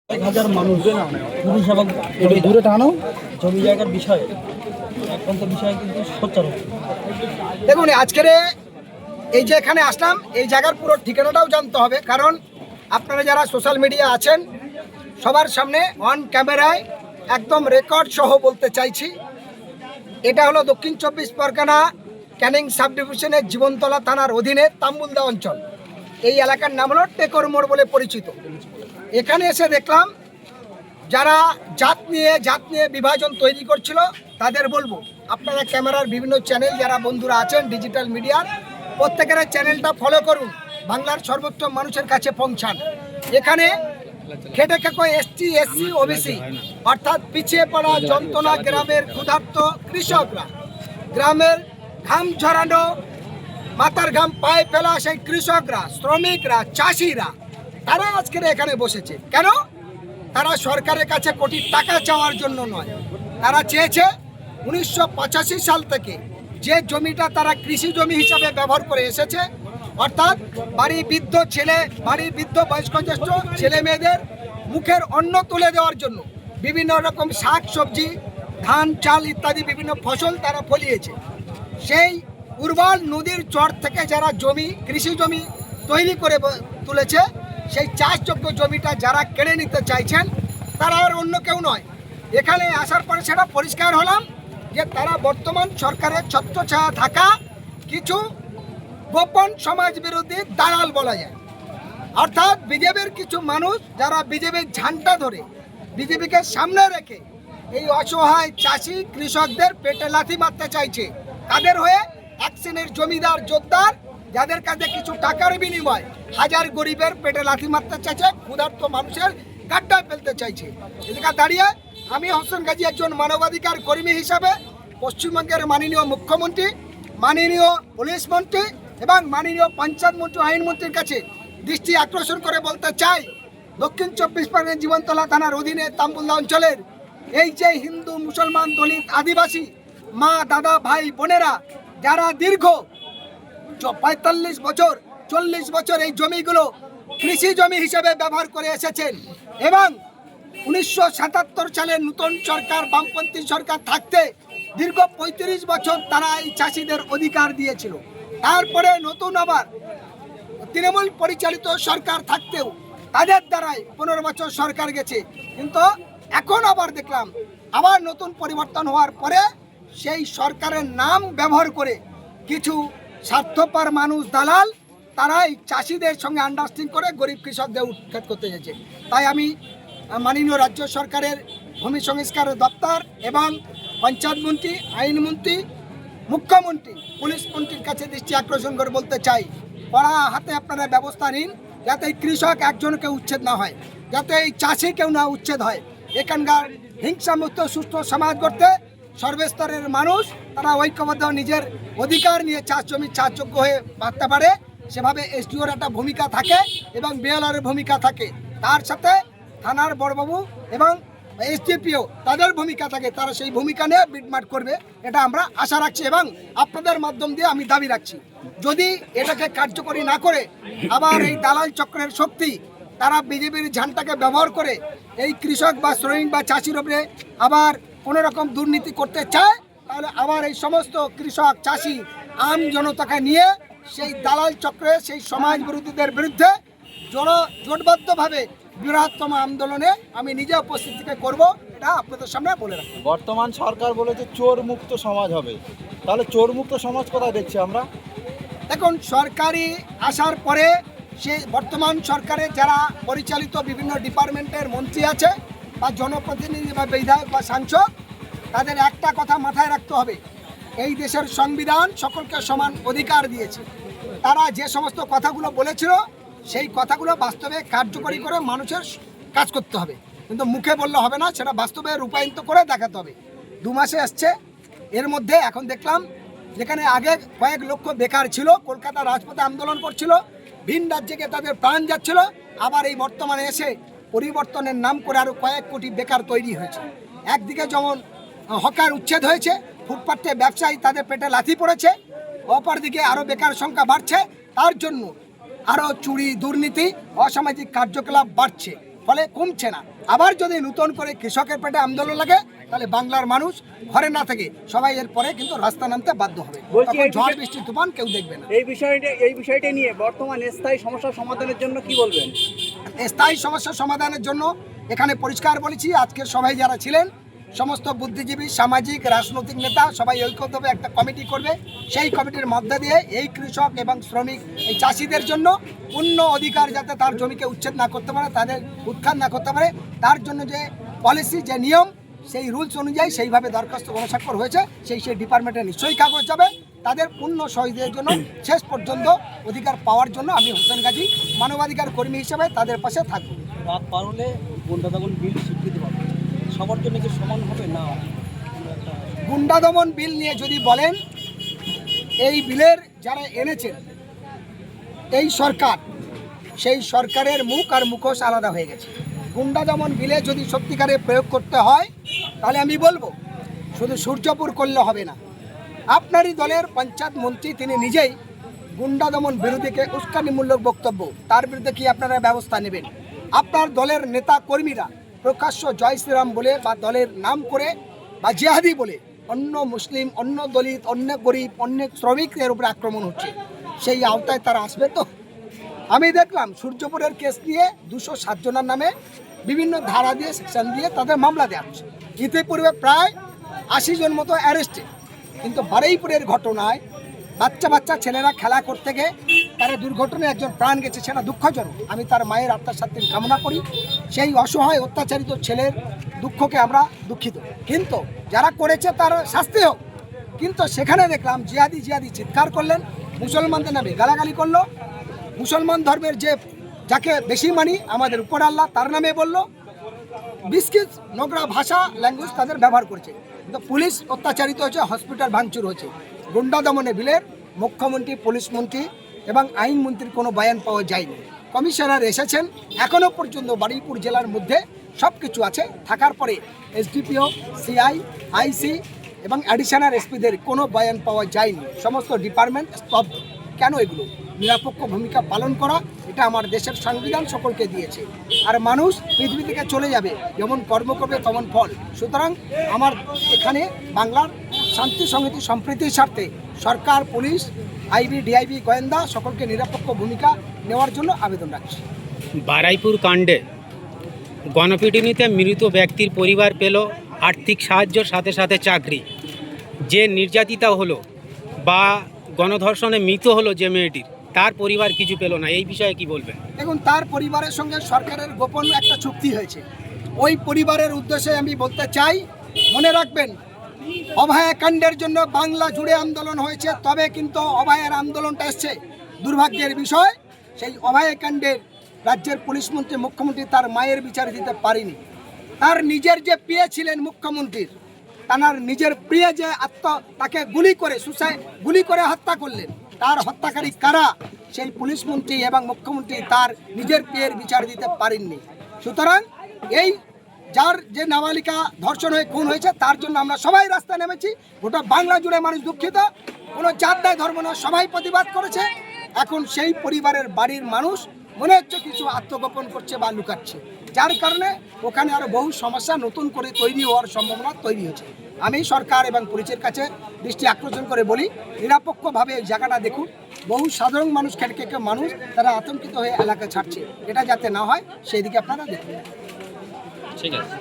1000 মানুষ পুলিশ এবং দূরে টানো জমি জায়গার বিষয়ে একান্ত বিষয়ে কিন্তু সোচ্চার হচ্ছে। দেখুন, আজকের এই যে এখানে আসলাম, এই জায়গার পুরো ঠিকানাটাও জানতে হবে, কারণ আপনারা যারা সোশ্যাল মিডিয়া আছেন সবার সামনে অন ক্যামেরায় একদম রেকর্ড সহ বলতে চাইছি, এটা হলো দক্ষিণ 24 পরগনা ক্যানিং সাব ডিভিশনের জীবনতলা থানার অধীনে তাম্বুলদা অঞ্চল। এই এলাকার নাম হলো টেকর মোড় বলে পরিচিত। এখানে এসে দেখলাম যারা জাত নিয়ে বিভাজন তৈরি করছিল তাদের বলবো, আপনারা ক্যামেরার বিভিন্ন চ্যানেল যারা বন্ধুরা আছেন ডিজিটাল মিডিয়ার, প্রত্যেকের চ্যানেলটা ফলো করুন, বাংলার সর্বোচ্চ মানুষের কাছে পৌঁছান। এখানে খেটে খেকো এসটি এসসি ওবিসি অর্থাৎ পিছিয়ে পড়া যন্ত্রণা গ্রামের ক্ষুধার্ত কৃষকরা, গ্রামের ঘাম ঝরানো মাথার ঘাম পায়ে ফেলা সেই কৃষকরা, শ্রমিকরা, চাষিরা, তারা আজকের এখানে বসেছে। কেন? তারা সরকারের কাছে কোটি টাকা চাওয়ার জন্য নয়, তারা চেয়েছে 1985 সাল থেকে যে জমিটা তারা কৃষি জমি হিসাবে ব্যবহার করে এসেছে, অর্থাৎ বাড়ি বৃদ্ধ বয়স্ক জ্যেষ্ঠ ছেলে মেয়েদের মুখের অন্ন তুলে দেওয়ার জন্য বিভিন্ন রকম শাক সবজি, ধান চাল ইত্যাদি বিভিন্ন ফসল তারা ফলিয়েছে। সেই উর্বর নদীর চর থেকে যারা জমি কৃষি জমি তৈরি করে তুলেছে, সেই চাষযোগ্য জমিটা যারা কেড়ে নিতে চাইছেন তারা আর অন্য কেউ নয়। এখানে আসার পরে সেটা পরিষ্কার হলাম যে তারা বর্তমান সরকারের ছত্রছায়া থাকা কিছু গোপন সমাজ বিরোধী দালাল বলা যায়। অর্থাৎ বিজেপির কিছু মানুষ যারা বিজেপির ঝান্ডা ধরে বিজেপিকে সামনে রেখে এই অসহায় চাষি কৃষকদের পেটে লাথি মারতে চাইছে। তাদের হয়ে এক শ্রেণীর জমিদার যোদ্ধার যাদের কাছে কিছু টাকার বিনিময় হাজার গরিবের পেটে লাথি মারতে চাইছে, ক্ষুধার্ত মানুষের গাড্ডায় ফেলতে চাইছে। এদিকে দাঁড়িয়ে আমি হোসেন গাজী একজন মানবাধিকার কর্মী হিসাবে পশ্চিমবঙ্গের মাননীয় মুখ্যমন্ত্রী, মাননীয় পুলিশ মন্ত্রী এবং মাননীয় পঞ্চায়েত মন্ত্রী আইনমন্ত্রীর কাছে দৃষ্টি আকর্ষণ করে বলতে চাই, দক্ষিণ 24 পরগনা জীবনতলা থানার অধীনে তাম্বুলদা অঞ্চলের এই যে হিন্দু মুসলমান দলিত আদিবাসী মা দাদা ভাই বোনেরা যারা দীর্ঘ 45 বছর 40 বছর এই জমিগুলো কৃষি জমি হিসেবে ব্যবহার করে এসেছেন এবং 1977 সালে নতুন সরকার বামপন্থী সরকার থাকতে দীর্ঘ 35 বছর তারা এই চাষিদের অধিকার দিয়েছিল। তারপরে নতুন আবার তৃণমূল পরিচালিত সরকার থাকতেও তাদের দ্বারাই 15 বছর সরকার গেছে, কিন্তু এখন আবার দেখলাম আবার নতুন পরিবর্তন হওয়ার পরে সেই সরকারের নাম ব্যবহার করে কিছু স্বার্থপর মানুষ দালাল তারাই চাষিদের সঙ্গে আন্ডারস্ট্যান্ডিং করে গরিব কৃষকদের উৎখাত করতে যাচ্ছে। তাই আমি মাননীয় রাজ্য সরকারের ভূমি সংস্কার দপ্তর এবং পঞ্চায়েত মন্ত্রী, আইনমন্ত্রী, মুখ্যমন্ত্রী, পুলিশ মন্ত্রীর কাছে দৃষ্টি আকর্ষণ করে বলতে চাই, কড়া হাতে আপনারা ব্যবস্থা নিন যাতে এই কৃষক একজনকে উচ্ছেদ না হয়, যাতে এই চাষি কেউ না উচ্ছেদ হয়। এখানকার হিংসামুক্ত সুস্থ সমাজ গড়তে সর্বস্তরের মানুষ তারা ঐক্যবদ্ধ নিজের অধিকার নিয়ে চাষ জমি চাষযোগ্য হয়ে বাঁচতে পারে, সেভাবে এসডিওর একটা ভূমিকা থাকে এবং বিএলআরের ভূমিকা থাকে, তার সাথে থানার বড়বাবু এবং এসডিপিও তাদের ভূমিকা থাকে, তারা সেই ভূমিকা নিয়ে বিটমাট করবে, এটা আমরা আশা রাখছি এবং আপনাদের মাধ্যম দিয়ে আমি দাবি রাখছি। যদি এটাকে কার্যকরী না করে আবার এই দালাল চক্রের শক্তি তারা বিজেপির ঝান্ডাকে ব্যবহার করে এই কৃষক বা শ্রমিক বা চাষির উপরে আবার কোনো রকম দুর্নীতি করতে চায়, তাহলে আবার এই সমস্ত কৃষক চাষি আম জনতাকে নিয়ে সেই দালাল চক্রে সেই সমাজ বিরোধীদের বিরুদ্ধে জোটবদ্ধভাবে বৃহত্তম আন্দোলনে আমি নিজে উপস্থিত থেকে করব, এটা আপনাদের সামনে বলে রাখি। বর্তমান সরকার বলেছে চোর মুক্ত সমাজ হবে, তাহলে চোর মুক্ত সমাজ কোথায় দেখছি আমরা? এখন সরকারি আসার পরে সে বর্তমান সরকারের যারা পরিচালিত বিভিন্ন ডিপার্টমেন্টের মন্ত্রী আছে বা জনপ্রতিনিধি বা বিধায়ক বা সাংসদ, তাদের একটা কথা মাথায় রাখতে হবে, এই দেশের সংবিধান সকলকে সমান অধিকার দিয়েছে। তারা যে সমস্ত কথাগুলো বলেছিল সেই কথাগুলো বাস্তবে কার্যকরী করে মানুষের কাজ করতে হবে, কিন্তু মুখে বললে হবে না, সেটা বাস্তবে রূপায়িত করে দেখাতে হবে। 2 মাসে আসছে, এর মধ্যে এখন দেখলাম যেখানে আগে কয়েক লক্ষ বেকার ছিল, কলকাতা রাজপথে আন্দোলন করছিল, ভিন রাজ্যে গিয়ে তাদের প্রাণ যাচ্ছিল, আবার এই বর্তমানে এসে পরিবর্তনের নাম করে আরও কয়েক কোটি বেকার তৈরি হয়েছে। একদিকে যেমন হকার উচ্ছেদ হয়েছে, ফুটপাতে ব্যবসায়ী তাদের পেটে লাথি পড়েছে, অপরদিকে আরও বেকার সংখ্যা বাড়ছে, তার জন্য আরও চুরি দুর্নীতি অসামাজিক কার্যকলাপ বাড়ছে। ফলে কমছে না। আবার যদি নতুন করে কৃষকের পেটে আন্দোলন লাগে তাহলে বাংলার মানুষ ঘরে না থেকে সবাই এরপরে কিন্তু রাস্তা নামতে বাধ্য হবে। বলছি, তখন এই ঝড় বৃষ্টি তুফান কেউ দেখবে না। এই বিষয়টা নিয়ে বর্তমান স্থায়ী সমস্যা সমাধানের জন্য কি বলবেন? স্থায়ী সমস্যা সমাধানের জন্য এখানে পরিষ্কার বলেছি, আজকের সভায় যারা ছিলেন সমস্ত বুদ্ধিজীবী, সামাজিক, রাজনৈতিক নেতা সবাই ঐক্যভাবে একটা কমিটি করবে। সেই কমিটির মধ্যে দিয়ে এই কৃষক এবং শ্রমিক, এই চাষিদের জন্য পূর্ণ অধিকার যাতে তার জমিকে উচ্ছেদ না করতে পারে, তাদের উৎখাত না করতে পারে, তার জন্য যে পলিসি, যে নিয়ম, সেই রুলস অনুযায়ী সেইভাবে দরখাস্ত গণস্বাক্ষর হয়েছে, সেই ডিপার্টমেন্টে নিশ্চয়ই কাগজ যাবে। তাদের পূর্ণ সহযোগিতার জন্য শেষ পর্যন্ত অধিকার পাওয়ার জন্য আমি হোসেন গাজী মানবাধিকার কর্মী হিসেবে তাদের পাশে থাকব। রাত পার হলে গুন্ডা দমন বিল স্বীকৃতি পাবে, সবার জন্য কি সমান হবে না? গুন্ডা দমন বিল নিয়ে যদি বলেন, এই বিলের যারা এনেছেন এই সরকার, সেই সরকারের মুখ আর মুখোশ আলাদা হয়ে গেছে। গুন্ডা দমন বিলে যদি সত্যিকারে প্রয়োগ করতে হয় তাহলে আমি বলবো শুধু সূর্যপুর করলে হবে না। আপনারই দলের পঞ্চায়েত মন্ত্রী তিনি নিজেই গুন্ডা দমন বিরোধীকে উস্কানিমূলক বক্তব্য, তার বিরুদ্ধে কি আপনারা ব্যবস্থা নেবেন? আপনার দলের নেতা কর্মীরা প্রকাশ্য জয় শ্রীরাম বলে বা দলের নাম করে বা জিহাদি বলে অন্য মুসলিম, অন্য দলিত, অন্য গরিব, অন্য শ্রমিকদের উপরে আক্রমণ হচ্ছে, সেই আওতায় তারা আসবে তো? আমি দেখলাম সূর্যপুরের কেস নিয়ে 207 জনের নামে বিভিন্ন ধারা দিয়ে, সেকশন দিয়ে তাদের মামলা দেওয়া হচ্ছে। ইতিপূর্বে প্রায় 80 জন মতো অ্যারেস্টে, কিন্তু বারুইপুরের ঘটনায় বাচ্চা ছেলেরা খেলা করতে গিয়ে তারা দুর্ঘটনায় একজন প্রাণ গেছে, সেটা দুঃখজনক। আমি তার মায়ের আত্মার শান্তি কামনা করি। সেই অসহায় অত্যাচারিত ছেলের দুঃখকে আমরা দুঃখিত, কিন্তু যারা করেছে তার শাস্তি হোক। কিন্তু সেখানে দেখলাম জিহাদি চিৎকার করলেন, মুসলমানদের নামে গালাগালি করলো, মুসলমান ধর্মের যে যাকে বেশি মানি আমাদের উপর আল্লাহ, তার নামে বলল, বিস্কিট নোংরা ভাষা, ল্যাঙ্গুয়েজ তাদের ব্যবহার করছে। কিন্তু পুলিশ অত্যাচারিত হয়েছে, হসপিটাল ভাঙচুর হয়েছে। গুন্ডা দমনে বিলের মুখ্যমন্ত্রী, পুলিশ মন্ত্রী এবং আইনমন্ত্রীর কোনো বয়ান পাওয়া যায়নি। কমিশনার এসেছেন, এখনও পর্যন্ত বারুইপুর জেলার মধ্যে সব কিছু আছে, থাকার পরে এসডিপিও, সিআই, আইসি এবং অ্যাডিশনাল এসপিদের কোনো বয়ান পাওয়া যায়নি। সমস্ত ডিপার্টমেন্ট স্তব্ধ। কেন? এগুলো নিরপেক্ষ ভূমিকা পালন করা, এটা আমার দেশের সংবিধান সকলকে দিয়েছে। আর মানুষ পৃথিবী থেকে চলে যাবে, যেমন কর্ম করবে তেমন ফল। সুতরাং আমার এখানে বাংলার শান্তি, সংহতি, সম্প্রীতির স্বার্থে সরকার, পুলিশ, আইবি, ডিআইবি, গোয়েন্দা সকলকে নিরপেক্ষ ভূমিকা নেওয়ার জন্য আবেদন রাখছি। বারুইপুর কাণ্ডে গণপিটুনিতে মৃত ব্যক্তির পরিবার পেল আর্থিক সাহায্যের সাথে সাথে চাকরি। যে নির্যাতিতা হলো বা গণধর্ষণে মৃত হলো যে মেয়েটির, তার পরিবার কিছু পেল না, এই বিষয়ে কি বলবেন? দেখুন, তার পরিবারের সঙ্গে সরকারের গোপন একটা চুক্তি হয়েছে। ওই পরিবারের উদ্দেশ্যে আমি বলতে চাই, মনে রাখবেন, অভয়াকাণ্ডের জন্য বাংলা জুড়ে আন্দোলন হয়েছে, তবে কিন্তু অভয়ের আন্দোলনটা এসছে। দুর্ভাগ্যের বিষয়, সেই অভয়াকাণ্ডের রাজ্যের পুলিশ মন্ত্রী, মুখ্যমন্ত্রী তার মায়ের বিচার দিতে পারেনি। তার নিজের যে প্রিয় ছিলেন মুখ্যমন্ত্রীর, তার নিজের প্রিয় যে তাকে গুলি করে হত্যা করলেন, তার হত্যাকারী কারা, সেই পুলিশ মন্ত্রী এবং মুখ্যমন্ত্রী তার নিজের প্রিয়ের বিচার দিতে পারেননি। সুতরাং এই যার যে নাবালিকা ধর্ষণ হয়ে খুন হয়েছে, তার জন্য আমরা সবাই রাস্তায় নেমেছি। গোটা বাংলা জুড়ে মানুষ দুঃখিত, কোনো জাত নাই ধর্ম না, সবাই প্রতিবাদ করেছে। এখন সেই পরিবারের বাড়ির মানুষ মনে হচ্ছে কিছু আত্মগোপন করছে বা লুকাচ্ছে, যার কারণে ওখানে আরও বহু সমস্যা নতুন করে তৈরি হওয়ার সম্ভাবনা তৈরি হয়েছে। আমি সরকার এবং পুলিশের কাছে দৃষ্টি আকর্ষণ করে বলি, নিরপেক্ষভাবে এই জায়গাটা দেখুন। বহু সাধারণ মানুষ, খেটে মানুষ, তারা আতঙ্কিত হয়ে এলাকা ছাড়ছে, এটা যাতে না হয় সেই দিকে আপনারা দেখুন। ঠিক আছে।